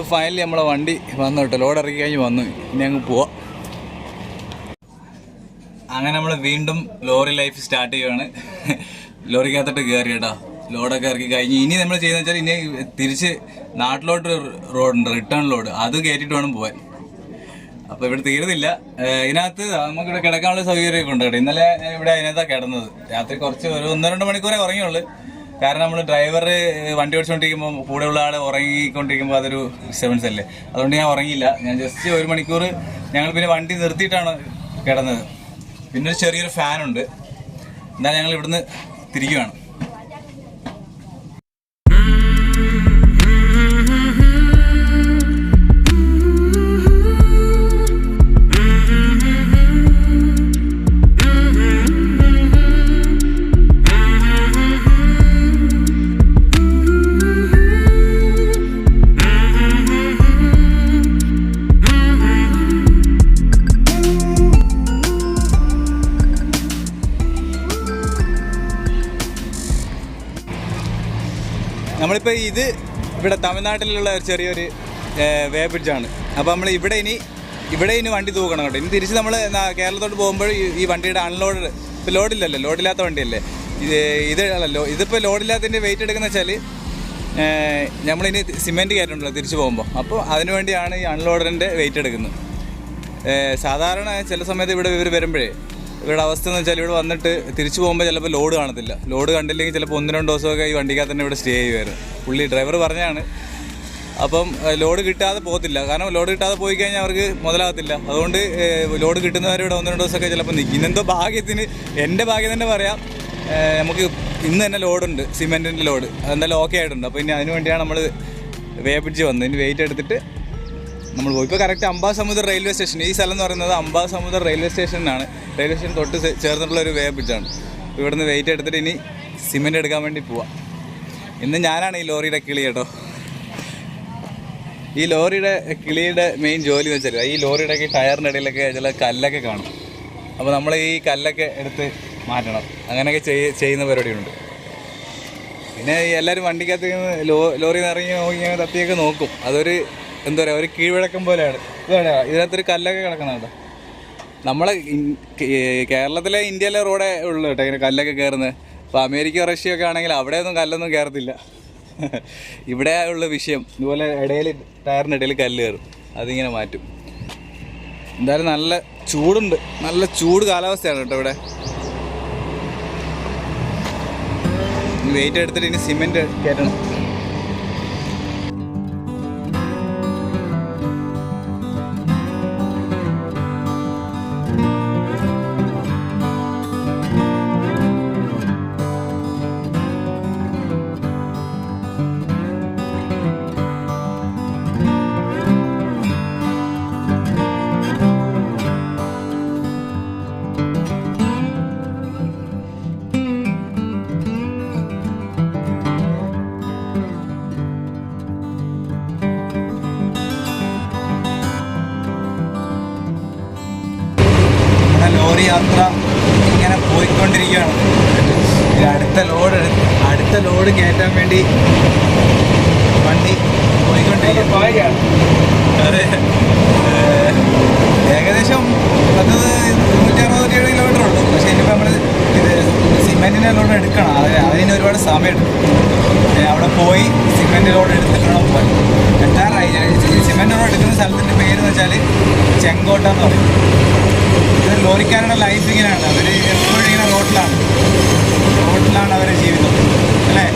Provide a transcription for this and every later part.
അപ്പോൾ ഫൈനലി നമ്മളെ വണ്ടി വന്നു കേട്ടോ. ലോഡ് ഇറക്കി കഴിഞ്ഞ് വന്നു. ഇനി അങ്ങ് പോവാം. അങ്ങനെ നമ്മൾ വീണ്ടും ലോറി ലൈഫ് സ്റ്റാർട്ട് ചെയ്യുകയാണ്. ലോറിക്കകത്തോട്ട് കയറി കേട്ടോ. ലോഡൊക്കെ ഇറക്കി കഴിഞ്ഞ് ഇനി നമ്മൾ ചെയ്യുന്നത് വെച്ചാൽ ഇനി തിരിച്ച് നാട്ടിലോട്ട് റോഡുണ്ട്, റിട്ടേൺ ലോഡ്. അത് കയറ്റിയിട്ട് വേണം പോകാൻ. അപ്പോൾ ഇവിടെ തീരുന്നില്ല. ഇതിനകത്ത് നമുക്കിവിടെ കിടക്കാനുള്ള സൗകര്യമൊക്കെ ഉണ്ട് കേട്ടോ. ഇന്നലെ ഇവിടെ അതിനകത്താണ് കിടന്നത്. രാത്രി കുറച്ച് ഒരു 1-2 മണിക്കൂറേ ഉറങ്ങിയുള്ളൂ. കാരണം നമ്മൾ ഡ്രൈവർ വണ്ടി ഓടിച്ചുകൊണ്ടിരിക്കുമ്പോൾ കൂടെയുള്ള ആൾ ഉറങ്ങിക്കൊണ്ടിരിക്കുമ്പോൾ അതൊരു ഡിസ്റ്റർബൻസ് അല്ലേ. അതുകൊണ്ട് ഞാൻ ഉറങ്ങിയില്ല. ഞാൻ ജസ്റ്റ് 1 മണിക്കൂർ ഞങ്ങൾ പിന്നെ വണ്ടി നിർത്തിയിട്ടാണ് കിടന്നത്. പിന്നെ ഒരു ചെറിയൊരു ഫാനുണ്ട്. എന്നാൽ ഞങ്ങൾ ഇവിടുന്ന് തിരിക്കുകയാണ്. നമ്മളിപ്പോൾ ഇവിടെ തമിഴ്നാട്ടിലുള്ള ചെറിയൊരു വേ ബ്രിഡ്ജാണ്. അപ്പോൾ നമ്മൾ ഇവിടെ ഇനി വണ്ടി തൂക്കണം കേട്ടോ. ഇനി തിരിച്ച് നമ്മൾ കേരളത്തോട്ട് പോകുമ്പോൾ ഈ വണ്ടിയുടെ അൺലോഡ് ഇപ്പോൾ ലോഡില്ലല്ലോ, ലോഡില്ലാത്ത വണ്ടിയല്ലേ ഇതിപ്പോൾ ലോഡില്ലാത്തതിൻ്റെ വെയിറ്റ് എടുക്കുന്ന വെച്ചാൽ നമ്മളിനി സിമെൻറ്റ് കയറ്റുണ്ടല്ലോ തിരിച്ച് പോകുമ്പോൾ. അപ്പോൾ അതിനു വേണ്ടിയാണ് ഈ അൺലോഡിൻ്റെ വെയിറ്റ് എടുക്കുന്നത്. സാധാരണ ചില സമയത്ത് ഇവർ വരുമ്പോഴേ ഇവരുടെ അവസ്ഥ എന്ന് വെച്ചാൽ ഇവിടെ വന്നിട്ട് തിരിച്ചു പോകുമ്പോൾ ചിലപ്പോൾ ലോഡ് കാണത്തില്ല. ലോഡ് കണ്ടില്ലെങ്കിൽ ചിലപ്പോൾ 1-2 ദിവസമൊക്കെ ഈ വണ്ടിക്കകത്ത് തന്നെ ഇവിടെ സ്റ്റേ ചെയ്യുമായിരുന്നു. പുള്ളി ഡ്രൈവർ പറഞ്ഞാണ്. അപ്പം ലോഡ് കിട്ടാതെ പോകത്തില്ല. കാരണം ലോഡ് കിട്ടാതെ പോയി കഴിഞ്ഞാൽ അവർക്ക് മുതലാകത്തില്ല. അതുകൊണ്ട് ലോഡ് കിട്ടുന്നവർ ഇവിടെ 1-2 ദിവസമൊക്കെ ചിലപ്പോൾ നിൽക്കും. ഇന്നെന്തോ ഭാഗ്യത്തിന്, എൻ്റെ ഭാഗ്യം തന്നെ പറയാം, നമുക്ക് ഇന്ന് തന്നെ ലോഡുണ്ട്, സിമെൻറ്റിൻ്റെ ലോഡ്. അതെന്തായാലും ഓക്കെ ആയിട്ടുണ്ട്. അപ്പോൾ ഇനി അതിന് വേണ്ടിയാണ് നമ്മൾ വേ ബ്രിഡ്ജ് വന്നത്. ഇനി വെയിറ്റ് എടുത്തിട്ട് നമ്മൾ പോയി. ഇപ്പോൾ കറക്റ്റ് അംബാസമുദ്രം റെയിൽവേ സ്റ്റേഷൻ, ഈ സ്ഥലം എന്ന് പറയുന്നത് അംബാസമുദ്രം റെയിൽവേ സ്റ്റേഷനാണ്. റെയിൽവേ സ്റ്റേഷൻ തൊട്ട് ചേർന്നിട്ടുള്ള ഒരു വേ ബ്രിഡ്ജാണ്. ഇവിടെ നിന്ന് വെയിറ്റ് എടുത്തിട്ട് ഇനി സിമെൻറ്റ് എടുക്കാൻ വേണ്ടി പോവാം. ഇന്ന് ഞാനാണ് ഈ ലോറിയുടെ കിളി കേട്ടോ. ഈ ലോറിയുടെ കിളിയുടെ മെയിൻ ജോലി എന്ന് വെച്ചാൽ ഈ ലോറിയുടെയൊക്കെ ടയറിൻ്റെ ഇടയിലൊക്കെ ചില കല്ലൊക്കെ കാണും. അപ്പോൾ നമ്മൾ ഈ കല്ലൊക്കെ എടുത്ത് മാറ്റണം. അങ്ങനെയൊക്കെ ചെയ്യുന്ന പരിപാടിയുണ്ട്. പിന്നെ എല്ലാവരും വണ്ടിക്കകത്ത് ലോറി നിറങ്ങി നോക്കി തപ്പിയൊക്കെ നോക്കും. അതൊരു എന്താ പറയുക, ഒരു കീഴ്വഴക്കം പോലെയാണ്. ഇതിനകത്തൊരു കല്ലൊക്കെ കിടക്കുന്നുണ്ട്. നമ്മളെ കേരളത്തിലെ ഇന്ത്യയിലെ റോഡേ ഉള്ളു കേട്ടോ ഇങ്ങനെ കല്ലൊക്കെ കയറുന്നത്. ഇപ്പോൾ അമേരിക്ക റഷ്യയൊക്കെ ആണെങ്കിൽ അവിടെയൊന്നും കല്ലൊന്നും കയറത്തില്ല. ഇവിടെ ഉള്ള വിഷയം ഇതുപോലെ ഇടയിൽ ടയറിൻ്റെ ഇടയിൽ കല്ല് കയറും. അതിങ്ങനെ മാറ്റും. എന്തായാലും നല്ല ചൂടുണ്ട്, നല്ല ചൂട് കാലാവസ്ഥയാണ് കേട്ടോ ഇവിടെ. വെയിറ്റ് എടുത്തിട്ട് ഇനി സിമെൻറ്റ് കയറ്റണം. ലോറി യാത്ര ഇങ്ങനെ പോയിക്കൊണ്ടിരിക്കുകയാണ്. അടുത്ത ലോഡ് കയറ്റാൻ വേണ്ടി വണ്ടി പോയിക്കൊണ്ടിരിക്കുകയാണ്. അതെ, ഏകദേശം 160 കിലോമീറ്റർ ഉള്ളൂ. പക്ഷേ ഇനിയിപ്പോൾ നമ്മൾ സിമെൻറ്റിൻ്റെ ലോഡ് എടുക്കണം. അതിന് ഒരുപാട് സമയമെടുക്കും. അവിടെ പോയി സിമെൻറ്റ് ലോഡ് എടുത്തിട്ട് വേണം പോകാൻ. എത്താറായി. സിമെൻറ്റ് ലോഡ് എടുക്കുന്ന സ്ഥലത്തിൻ്റെ പേരെന്ന് വെച്ചാൽ ചെങ്കോട്ട എന്ന് പറയും. ഇത് ലോറിക്കാരുടെ ലൈഫ് ഇങ്ങനെയാണ്. അവർ എപ്പോഴും ഇങ്ങനെ റോഡിലാണ് അവരുടെ ജീവിതം അല്ലേ.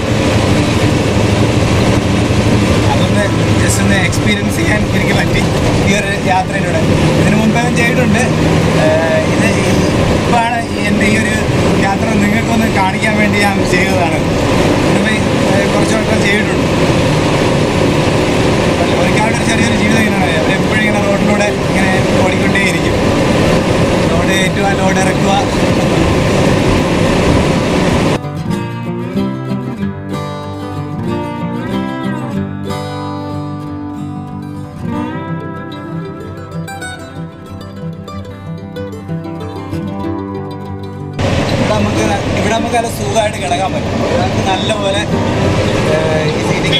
അതൊന്ന് ജസ്റ്റ് ഒന്ന് എക്സ്പീരിയൻസ് ചെയ്യാൻ എനിക്ക് പറ്റി ഈ ഒരു യാത്രയിലൂടെ. ഇതിനു മുമ്പേ ചെയ്തിട്ടുണ്ട്. ഇപ്പോഴാണ് എൻ്റെ ഈ ഒരു യാത്ര നിങ്ങൾക്കൊന്ന് കാണിക്കാൻ വേണ്ടി ഞാൻ ചെയ്തതാണ്. ഇതിനുമ്പ് കുറച്ച് വട്ടം ചെയ്തിട്ടുണ്ട്. ലോറിക്കാരുടെ ഒരു ചെറിയൊരു ജീവിതം ഇങ്ങനെയാണ്. അവരെപ്പോഴും ഇങ്ങനെ റോഡിലൂടെ ഇങ്ങനെ ഓടിക്കൊണ്ടേയിരിക്കും. ലോഡ് കയറ്റുക, ലോഡ് ഇറക്കുക. ഇവിടെ നമുക്ക് നല്ല സുഖമായിട്ട് കിടക്കാൻ പറ്റും. നമുക്ക് നല്ലപോലെ ഈ സീറ്റിംഗ്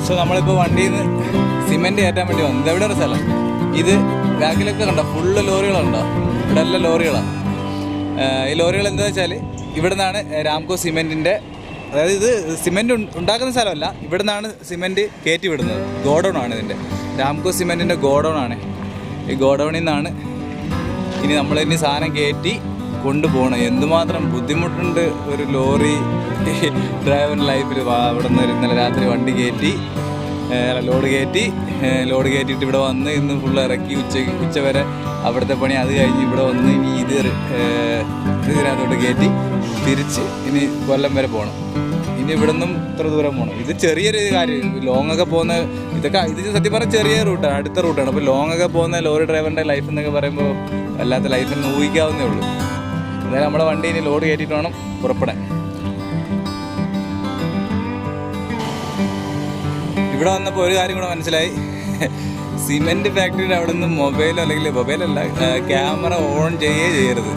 സോ നമ്മളിപ്പോൾ വണ്ടിയിൽ നിന്ന് സിമെൻറ്റ് കയറ്റാൻ വേണ്ടി വന്നു. ഇതെവിടെയാണ് സ്ഥലം? ഇത് ബാക്കിലൊക്കെ കണ്ടോ, ഫുള്ള് ലോറികളുണ്ടോ? ഇവിടെ എല്ലാം ലോറികളാണ്. ഈ ലോറികൾ എന്താ വെച്ചാൽ ഇവിടെ നിന്നാണ് രാംകോ സിമെൻറ്റിൻ്റെ, അതായത് ഇത് സിമെൻറ്റ് ഉണ്ടാക്കുന്ന സ്ഥലമല്ല, ഇവിടെ നിന്നാണ് സിമെൻറ്റ് കയറ്റി വിടുന്നത്. ഗോഡൗണാണ് ഇതിൻ്റെ, രാംകോ സിമെൻറ്റിൻ്റെ ഗോഡൗണാണ്. ഈ ഗോഡൗണിൽ നിന്നാണ് ഇനി നമ്മളിനി സാധനം കയറ്റി കൊണ്ടുപോകണം. എന്തുമാത്രം ബുദ്ധിമുട്ടുണ്ട് ഒരു ലോറി ഡ്രൈവറിൻ്റെ ലൈഫിൽ. അവിടെ നിന്ന് ഇന്നലെ രാത്രി വണ്ടി കയറ്റി, ലോഡ് കയറ്റിയിട്ട് ഇവിടെ വന്ന് ഇന്ന് ഫുള്ള് ഇറക്കി ഉച്ച വരെ അവിടുത്തെ പണി. അത് കഴിഞ്ഞ് ഇവിടെ വന്ന് ഇനി ഇതിനകത്തോട്ട് കയറ്റി തിരിച്ച് ഇനി കൊല്ലം വരെ പോകണം. ഇനി ഇവിടെ നിന്നും ഇത്ര ദൂരം പോകണം. ഇത് ചെറിയൊരു കാര്യം. ലോങ്ങൊക്കെ പോകുന്ന ഇത് സത്യം പറഞ്ഞാൽ ചെറിയ റൂട്ടാണ്, അടുത്ത റൂട്ടാണ്. അപ്പോൾ ലോങ്ങൊക്കെ പോകുന്ന ലോറി ഡ്രൈവറിൻ്റെ ലൈഫ് എന്നൊക്കെ പറയുമ്പോൾ അല്ലാത്ത ലൈഫിൽ നിന്ന് ഊഹിക്കാവുന്നേ ഉള്ളൂ. അതായത് നമ്മുടെ വണ്ടി ഇനി ലോഡ് കയറ്റിയിട്ട് വേണം പുറപ്പെടാൻ. ഇവിടെ വന്നപ്പോൾ ഒരു കാര്യം കൂടെ മനസ്സിലായി. സിമെൻറ്റ് ഫാക്ടറിയുടെ അവിടെ നിന്ന് മൊബൈലല്ല ക്യാമറ ഓൺ ചെയ്യരുത്.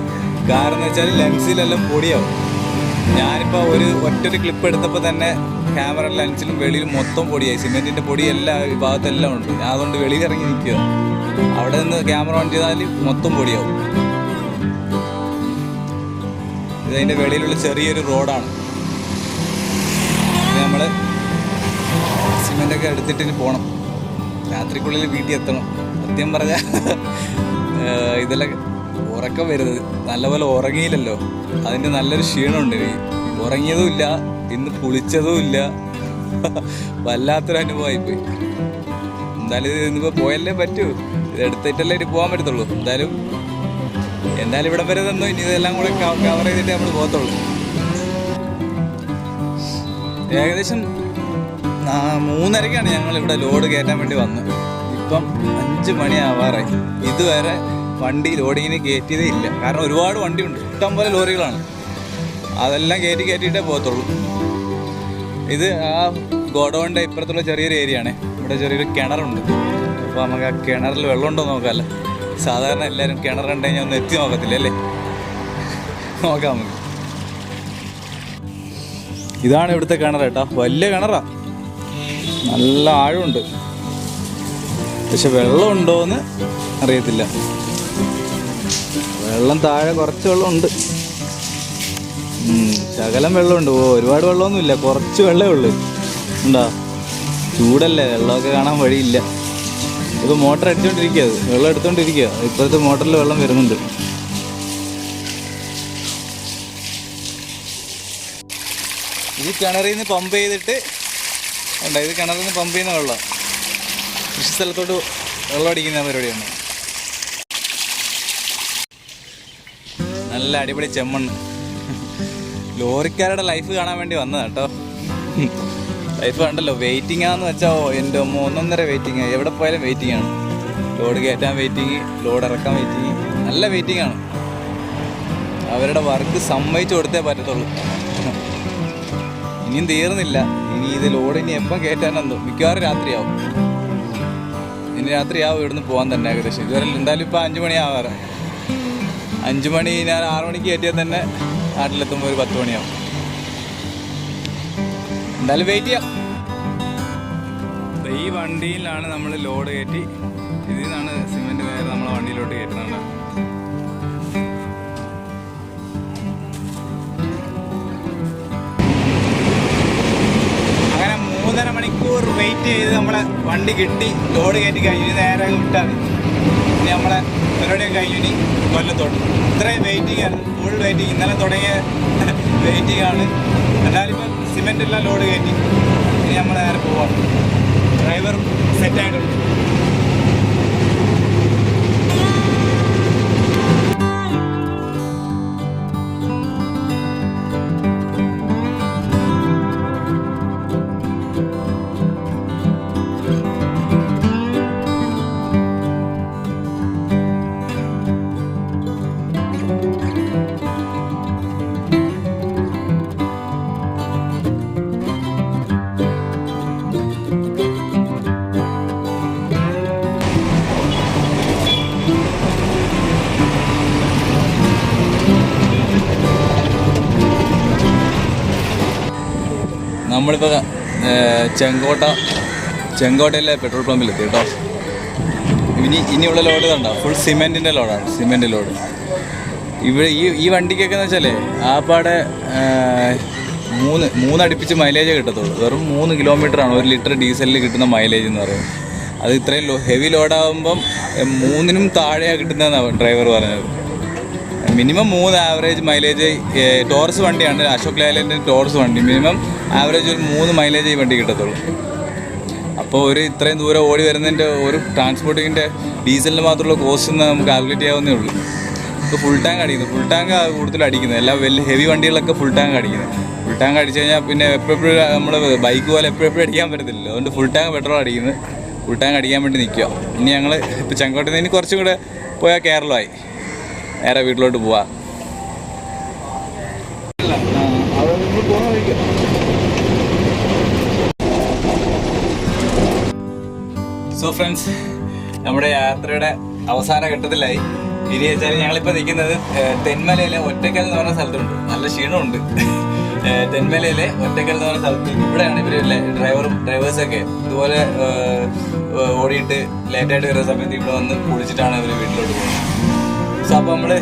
കാരണം എന്ന് വെച്ചാൽ ലെൻസിലെല്ലാം പൊടിയാവും. ഞാനിപ്പോൾ ഒറ്റൊരു ക്ലിപ്പ് എടുത്തപ്പോൾ തന്നെ ക്യാമറ ലെൻസിലും വെളിയിലും മൊത്തം പൊടിയായി. സിമെൻറ്റിൻ്റെ പൊടി എല്ലാ ഭാഗത്തെല്ലാം ഉണ്ട്. ഞാൻ അതുകൊണ്ട് വെളിയിൽ ഇറങ്ങി നിൽക്കുക. അവിടെ നിന്ന് ക്യാമറ ഓൺ ചെയ്താൽ മൊത്തം പൊടിയാവും. ഇതതിൻ്റെ വെളിയിലുള്ള ചെറിയൊരു റോഡാണ്. നമ്മൾ സിമെൻ്റൊക്കെ എടുത്തിട്ട് ഇനി പോകണം. രാത്രിക്കുള്ളിൽ വീട്ടിൽ എത്തണം. സത്യം പറഞ്ഞാൽ ഇതെല്ലാം ഉറക്കം വരുന്നത്. നല്ലപോലെ ഉറങ്ങിയില്ലല്ലോ, അതിൻ്റെ നല്ലൊരു ക്ഷീണമുണ്ട് എനിക്ക്. ഉറങ്ങിയതും ഇല്ല, ഇന്ന് കുളിച്ചതും ഇല്ല. വല്ലാത്തൊരു അനുഭവമായിപ്പോയി. എന്തായാലും ഇത് ഇന്നിപ്പോൾ പോയല്ലേ പറ്റൂ. ഇത് എടുത്തിട്ടല്ലേ ഇനി പോകാൻ പറ്റത്തുള്ളൂ. എന്തായാലും ഇവിടം വരെ തന്നോ. ഇനി ഇതെല്ലാം കൂടെ കവർ ചെയ്തിട്ടേ നമ്മൾ പോകത്തുള്ളൂ. ഏകദേശം 3:30-ക്കാണ് ഞങ്ങളിവിടെ ലോഡ് കയറ്റാൻ വേണ്ടി വന്നത്. ഇപ്പം 5 മണിയാവാറായി. ഇതുവരെ വണ്ടി ലോഡിങ്ങിന് കയറ്റിയതേ ഇല്ല. കാരണം ഒരുപാട് വണ്ടിയുണ്ട്, ഇഷ്ടംപോലെ ലോറികളാണ്. അതെല്ലാം കയറ്റിയിട്ടേ പോകത്തുള്ളൂ. ഇത് ആ ഗോഡൗണിൻ്റെ ഇപ്പുറത്തുള്ള ചെറിയൊരു ഏരിയയാണ്. ഇവിടെ ചെറിയൊരു കിണറുണ്ട്. അപ്പോൾ നമുക്ക് ആ കിണറിൽ വെള്ളമുണ്ടോ നോക്കാമല്ലോ. സാധാരണ എല്ലാവരും കിണർ കണ്ടു കഴിഞ്ഞാൽ ഒന്ന് എത്തി നോക്കത്തില്ല അല്ലേ? നോക്കാം നമുക്ക്. ഇതാണ് ഇവിടുത്തെ കിണർ കേട്ടോ. വലിയ കിണറാണ്, നല്ല ആഴമുണ്ട്. പക്ഷെ വെള്ളമുണ്ടോയെന്ന് അറിയത്തില്ല. വെള്ളം താഴെ കുറച്ച് വെള്ളമുണ്ട്, ശകലം വെള്ളമുണ്ട്. ഒരുപാട് വെള്ളമൊന്നുമില്ല, കുറച്ച് വെള്ളമേ ഉള്ളൂ. ഉണ്ടോ? ചൂടല്ലേ, വെള്ളമൊക്കെ കാണാൻ വഴിയില്ല. ഇപ്പോൾ മോട്ടർ അടിച്ചുകൊണ്ടിരിക്കുക, വെള്ളം എടുത്തുകൊണ്ടിരിക്കുക. ഇപ്പോഴത്തെ മോട്ടറിൽ വെള്ളം വരുന്നുണ്ട്. ഇത് കിണറിൽ നിന്ന് പമ്പ് ചെയ്തിട്ട് ഉണ്ട്. ഇത് കിണറിൽ നിന്ന് പമ്പ് ചെയ്യുന്ന വെള്ളം കൃഷി സ്ഥലത്തോട്ട് വെള്ളം അടിക്കുന്ന പരിപാടിയാണ്. നല്ല അടിപൊളി ചെമ്മണ്ണ്. ലോറിക്കാരുടെ ലൈഫ് കാണാൻ വേണ്ടി വന്നതാണ് കേട്ടോ. ലൈഫ് കണ്ടല്ലോ. വെയിറ്റിംഗ് ആണെന്ന് വെച്ചാൽ എൻ്റെ 1.5 വെയിറ്റിംഗ്. എവിടെ പോയാലും വെയിറ്റിംഗ് ആണ്. ലോഡ് കയറ്റാൻ വെയിറ്റിംഗ്, ലോഡ് ഇറക്കാൻ വെയിറ്റിംഗ്, നല്ല വെയിറ്റിംഗ് ആണ്. അവരുടെ വർക്ക് സമ്മതിച്ചു കൊടുത്തേ പറ്റത്തുള്ളൂ. ഇനിയും തീർന്നില്ല. ഇനി ഇത് ലോഡ് ഇനി എപ്പം കയറ്റാനെന്തോ, മിക്കവാറും രാത്രിയാവും. ഇനി രാത്രിയാവും ഇവിടുന്ന് പോകാൻ തന്നെ ഏകദേശം. ഇതുവരെ എന്തായാലും ഇപ്പോൾ 5 മണിയാവാറ്. 5 മണി, ഞാൻ 6 മണിക്ക് കയറ്റിയാൽ തന്നെ നാട്ടിലെത്തുമ്പോൾ ഒരു 10 മണിയാവും. എന്തായാലും വെയിറ്റ് ചെയ്യാം. ഈ വണ്ടിയിലാണ് നമ്മൾ ലോഡ് കയറ്റി, ഇതിൽ നിന്നാണ് സിമെൻറ്റ് നേരെ നമ്മളെ വണ്ടിയിലോട്ട് കയറ്റുന്നുണ്ട്. അങ്ങനെ 3.5 മണിക്കൂർ വെയിറ്റ് ചെയ്ത് നമ്മളെ വണ്ടി കിട്ടി. ലോഡ് കയറ്റി കഴിഞ്ഞ് നേരെ വിട്ടാൽ ഇനി നമ്മളെ പരിപാടിയൊക്കെ കഴിഞ്ഞു. ഇനി കൊല്ലത്തോട്ട്. ഇത്രയും വെയിറ്റിംഗ് ആണ്, ഫുൾ വെയിറ്റിംഗ്. ഇന്നലെ തുടങ്ങിയ വെയിറ്റിംഗ് ആണ്. എന്നാലും ഇപ്പം സിമെൻ്റ് എല്ലാം ലോഡ് കയറ്റി. ഇനി നമ്മൾ നേരെ പോവാം. ഡ്രൈവർ സെറ്റായിട്ടുണ്ട്. നമ്മളിപ്പോൾ ചെങ്കോട്ട ചെങ്കോട്ടയിലെ പെട്രോൾ പമ്പിലെത്തി കേട്ടോ. ഇനിയുള്ള ലോഡ് കണ്ടോ, ഫുൾ സിമെൻറ്റിൻ്റെ ലോഡാണ്, സിമെൻറ്റ് ലോഡ്. ഇവിടെ ഈ വണ്ടിക്കൊക്കെ എന്ന് വെച്ചാലേ ആപ്പാടെ മൂന്നടുപ്പിച്ച് മൈലേജേ കിട്ടത്തുള്ളൂ. വെറും 3 കിലോമീറ്ററാണ് 1 ലിറ്റർ ഡീസലിൽ കിട്ടുന്ന മൈലേജ് എന്ന് പറയുന്നത്. അത് ഇത്രയും ഹെവി ലോഡാകുമ്പം 3-നും താഴെയാണ് കിട്ടുന്നതെന്നാണ് ഡ്രൈവർ പറഞ്ഞത്. Minimum 3 average mileage. ടോറസ് വണ്ടിയാണ്, അശോക് ലേലൻ്റെ ടോറസ് വണ്ടി. മിനിമം ആവറേജ് ഒരു 3 മൈലേജ് ഈ വണ്ടി കിട്ടത്തുള്ളൂ. അപ്പോൾ ഇത്രയും ദൂരം ഓടി വരുന്നതിൻ്റെ ഒരു ട്രാൻസ്പോർട്ടിങ്ങിൻ്റെ ഡീസലിന് മാത്രമുള്ള കോസ്റ്റ് നമുക്ക് കാൽക്കുലേറ്റ് ചെയ്യാവുന്നേ ഉള്ളൂ. ഇപ്പോൾ ഫുൾ ടാങ്ക് അടിക്കുന്നത്, ഫുൾ ടാങ്ക് കൂടുതൽ അടിക്കുന്നത്. എല്ലാ വലിയ ഹെവി വണ്ടികളൊക്കെ ഫുൾ ടാങ്ക് അടിക്കുന്നത്. ഫുൾ ടാങ്ക് അടിച്ചു കഴിഞ്ഞാൽ പിന്നെ എപ്പോഴും നമ്മൾ ബൈക്ക് പോലെ എപ്പോഴും അടിക്കാൻ പറ്റത്തില്ലല്ലോ. അതുകൊണ്ട് ഫുൾ ടാങ്ക് പെട്രോൾ അടിക്കുന്നത്. ഫുൾ ടാങ്ക് അടിക്കാൻ വേണ്ടി നിൽക്കുക. ഇനി ഞങ്ങൾ ഇപ്പോൾ ചെങ്കോട്ടയിൽ നിന്ന് കുറച്ചും കൂടെ പോയാൽ കേരളമായി നേരെ വീട്ടിലോട്ട് പോവാം. സോ ഫ്രണ്ട്സ്, നമ്മുടെ യാത്രയുടെ അവസാന ഘട്ടത്തിലായി. ഇനി വെച്ചാൽ ഞങ്ങളിപ്പോൾ നിൽക്കുന്നത് തെന്മലയിലെ ഒറ്റക്കൽ എന്ന് പറഞ്ഞ സ്ഥലത്തുണ്ട്. നല്ല ക്ഷീണമുണ്ട്. തെന്മലയിലെ ഒറ്റക്കൽ എന്ന് പറഞ്ഞ സ്ഥലത്ത് ഇവിടെയാണ് ഇവർ ഡ്രൈവേഴ്സൊക്കെ ഇതുപോലെ ഓടിയിട്ട് ലേറ്റായിട്ട് വരുന്ന സമയത്ത് ഇവിടെ വന്ന് കുളിച്ചിട്ടാണ് ഇവർ വീട്ടിലോട്ട് പോകുന്നത്. സോ അപ്പോൾ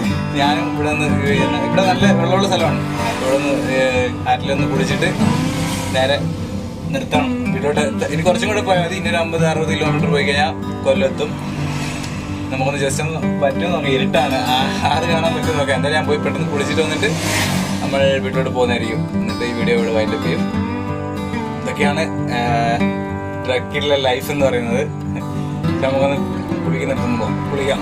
ഞാനും ഇവിടെ നല്ല വെള്ളമുള്ള സ്ഥലമാണ്. ഇവിടെ നിന്ന് ആറ്റിലൊന്ന് കുളിച്ചിട്ട് നേരെ നിർത്തണം വീട്ടിലോട്ട്. ഇനി കുറച്ചും കൂടെ പോയാൽ മതി. ഇനി ഒരു 50-60 കിലോമീറ്റർ പോയി കഴിഞ്ഞാൽ കൊല്ലത്തും. നമുക്കൊന്ന് ജസ്റ്റ് ഒന്ന് പറ്റുമെന്ന് നോക്കാം. ഇരുട്ടാണ്, ആറ് കാണാൻ പറ്റും നോക്കാം. എന്തായാലും ഞാൻ പോയി പെട്ടെന്ന് കുളിച്ചിട്ട് വന്നിട്ട് നമ്മൾ വീട്ടിലോട്ട് പോകുന്നതായിരിക്കും. എന്നിട്ട് ഈ വീഡിയോ ഇവിടെ വൈൻഡപ്പ് ചെയ്യും. ഇതൊക്കെയാണ് ട്രക്കിലെ ലൈഫ് എന്ന് പറയുന്നത്. നമുക്കൊന്ന് കുളിക്കുന്നിടത്തൊന്ന് പോകാം, കുളിക്കാം.